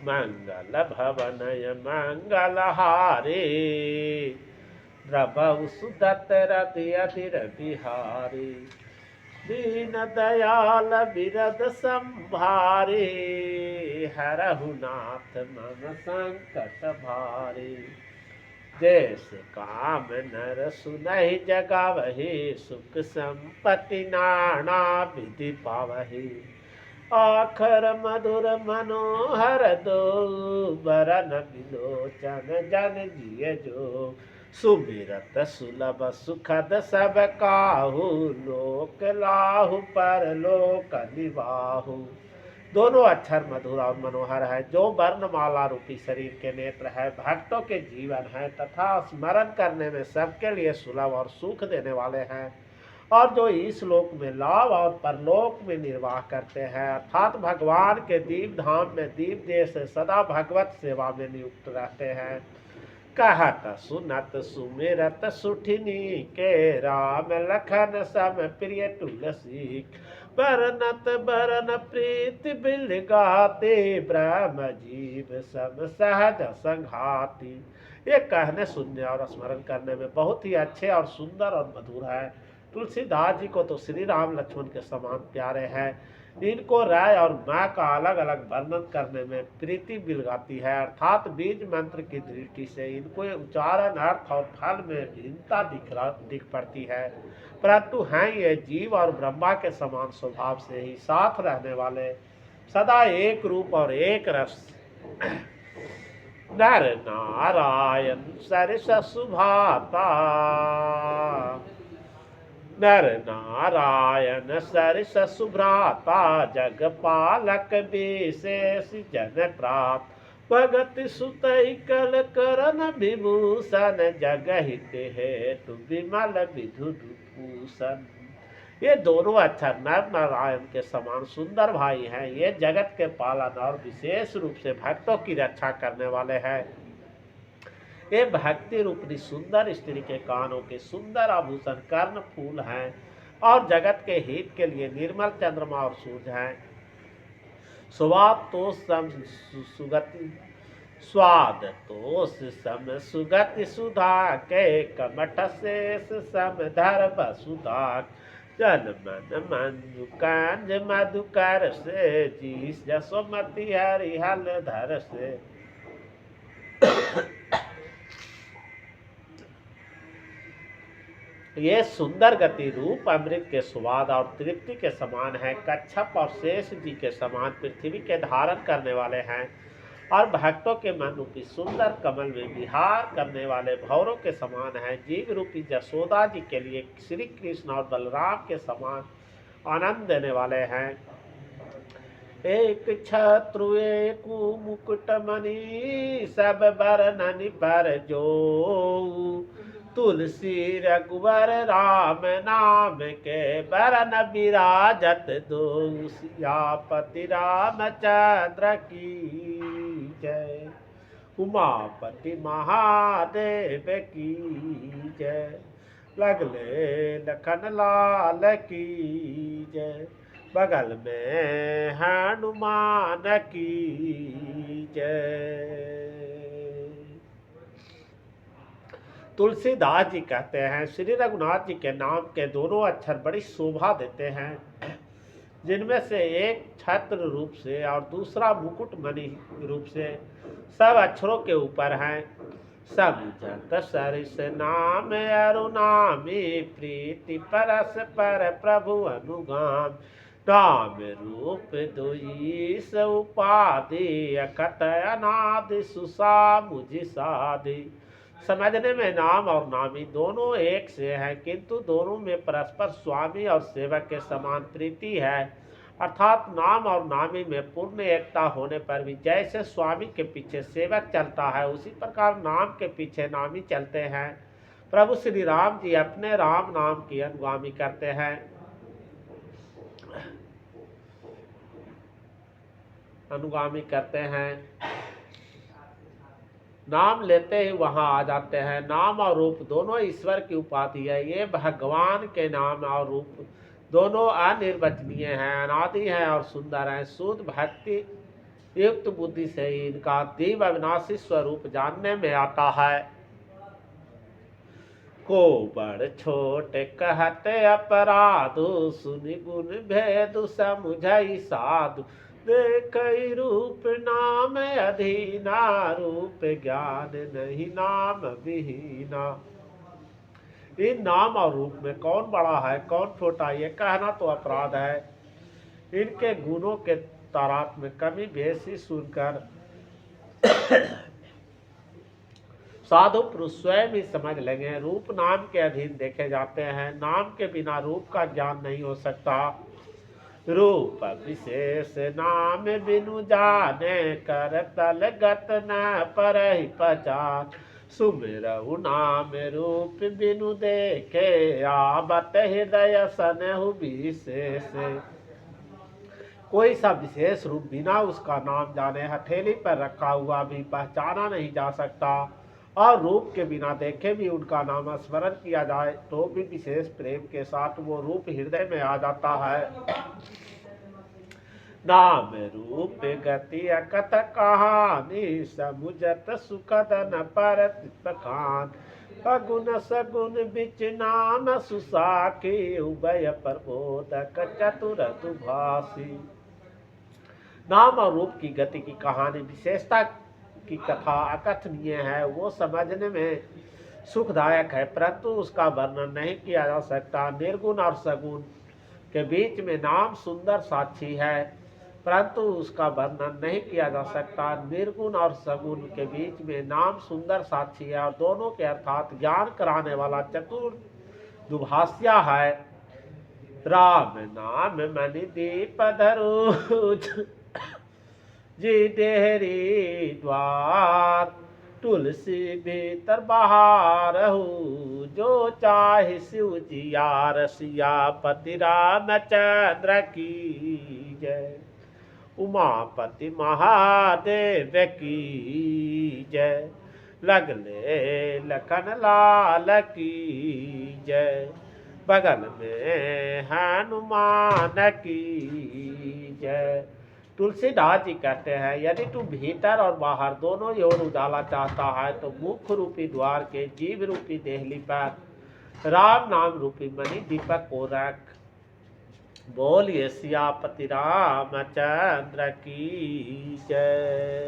मंगल भवनय मंगलहारी, प्रभु सुदत रति अधीर बिहारी, दीन दयाल बिरद संभारी, हरहु नाथ मम संकट भारी। जैसे काम नर सुनहि जगावहि, सुख संपत्ति नाना विधि पावहि। आखर मधुर मनोहर दो, बरन बिलोचन जन जिय जो। सुमिरत सुलभ सुखद सब काहू, लोक लाहु पर लोक निवाहु। दोनों अक्षर मधुर और मनोहर है, जो वर्णमाला रूपी शरीर के नेत्र है, भक्तों के जीवन है तथा स्मरण करने में सबके लिए सुलभ और सुख देने वाले हैं, और जो इस लोक में लाभ और परलोक में निर्वाह करते हैं, अर्थात भगवान के दीव धाम में दीव देश सदा भगवत सेवा में नियुक्त रहते हैं। कहत सुनत सुमिरत सुठिनी के, राम लखन सम प्रिय तुलसी। बरनत बरन प्रीति बिल गाते, ब्रह्म जीव सम सहज संघाती। ये कहने सुनने और स्मरण करने में बहुत ही अच्छे और सुंदर और मधुर है। तुलसीदास जी को तो श्री राम लक्ष्मण के समान प्यारे हैं। इनको राय और माँ का अलग अलग वर्णन करने में प्रीति बिलगाती है, अर्थात बीज मंत्र की दृष्टि से इनको उच्चारण अर्थ और फल में भिन्नता दिख पड़ती है, परंतु हैं ये जीव और ब्रह्मा के समान स्वभाव से ही साथ रहने वाले, सदा एक रूप और एक रस। नर नारायण सरिस सुभाता, नर नारायण सरिस सुभ्राता। जगपालक विशेष जन प्राप्त, भगत सुतई कल करन विभूषण। जगहित हेतु विमल विधु भूषण। ये दोनों अक्षर नर नारायण के समान सुंदर भाई हैं। ये जगत के पालन और विशेष रूप से भक्तों की रक्षा करने वाले हैं। ये भक्ति रूपी सुंदर स्त्री के कानों के सुंदर आभूषण कर्ण फूल हैं, और जगत के हित के लिए निर्मल चंद्रमा और सूर्य हैं। स्वाद तो सम सुगति, स्वाद तो सम सुगति सुधा के, कमठ शेष सम धर वसुधा। जन मन मंजु कांज मधुकर से, जीस जसोमति हरिहल धर से। ये सुंदर गति रूप अमृत के स्वाद और तृप्ति के समान है। कच्छप और शेष जी के समान पृथ्वी के धारण करने वाले हैं, और भक्तों के मन रूपी सुंदर कमल में विहार करने वाले भौरों के समान है। जीव रूपी जसोदा जी के लिए श्री कृष्ण और बलराम के समान आनंद देने वाले हैं। एक छत्रु एक मुकुट मणि, सब बरननि पर जो। तुलसी रघुवर राम नाम के, बरन विराजत दो। सियापति रामचंद्र की जय, उमापति महादेव की जय। लगले लखन लाल की जय, बगल में हनुमान की जय। तुलसीदास जी कहते हैं, श्री रघुनाथ जी के नाम के दोनों अक्षर बड़ी शोभा देते हैं, जिनमें से एक छत्र रूप से और दूसरा मुकुट मणि रूप से सब अक्षरों के ऊपर हैं। समझत सरिस नाम अरुनामी, प्रीति परस पर प्रभु अनुगाम। नाम रूप दुईस उपाधि, अकत अनादि सुसा मुझि साधि। समझने में नाम और नामी दोनों एक से हैं, किंतु दोनों में परस्पर स्वामी और सेवक के समान प्रीति है, अर्थात नाम और नामी में पूर्ण एकता होने पर भी जैसे स्वामी के पीछे सेवक चलता है, उसी प्रकार नाम के पीछे नामी चलते हैं। प्रभु श्री राम जी अपने राम नाम की अनुगामी करते हैं, नाम लेते ही वहां आ जाते हैं। नाम और रूप दोनों ईश्वर की उपाधि है। ये भगवान के नाम और रूप दोनों अनिर्वचनीय हैं, अनादि हैं और सुंदर हैं। शुद्ध भक्ति युक्त बुद्धि से ही इनका दिव्य अविनाशी स्वरूप जानने में आता है। को बड़ छोट कहते अपराधु, सुनि गुण भेदु समुझई साधु। देखई रूप नाम अधीना, रूप ज्ञान नहीं नाम विहीना। इन नाम और रूप में कौन बड़ा है कौन छोटा, ये कहना तो अपराध है। इनके गुणों के तारतम्य में कमी बेसी सुनकर साधु पुरुष स्वयं ही समझ लेंगे। रूप नाम के अधीन देखे जाते हैं, नाम के बिना रूप का ज्ञान नहीं हो सकता। रूप विशेष नाम बिनु जाने, कर तल गत न परहि पहचान। सुमिरहु नाम रूप बिनु देखे, आबत हृदय सनहु विशेष। कोई सा विशेष रूप बिना उसका नाम जाने हथेली पर रखा हुआ भी पहचाना नहीं जा सकता, और रूप के बिना देखे भी उनका नाम स्मरण किया जाए तो भी विशेष प्रेम के साथ वो रूप हृदय में आ जाता है। नाम रूप गति अकथ कहानी, समुझत सुखद न परत बखान। अगुण सगुण बिच नाम सुसाखी, उभय प्रबोधक चतुर दुभाषी। नाम और रूप की गति की कहानी विशेषता की कथा अकथनीय है, वो समझने में सुखदायक है, परंतु उसका वर्णन नहीं किया जा सकता। निर्गुण और सगुण के बीच में नाम सुंदर साक्षी है, परंतु उसका वर्णन नहीं किया जा सकता। निर्गुण और सगुण के बीच में नाम सुंदर साक्षी है, और दोनों के अर्थात ज्ञान कराने वाला चतुर दुभाषिया है। राम नाम मणि दीप धरु, जी डेहरी द्वार। तुलसी भीतर बहारहु, जो चाहे शिव जिया सियापति रामचंद्र की जय। उमापति महादेव की जय, लगले लखन लाल की जय। बगल में हनुमान की जय। तुलसीदास जी कहते हैं, यदि तू भीतर और बाहर दोनों ओर उजाला चाहता है तो मुख रूपी द्वार के जीव रूपी देहली पर राम नाम रूपी मणि दीपक को रख। बोलिए सियापति रामचंद्र की जय।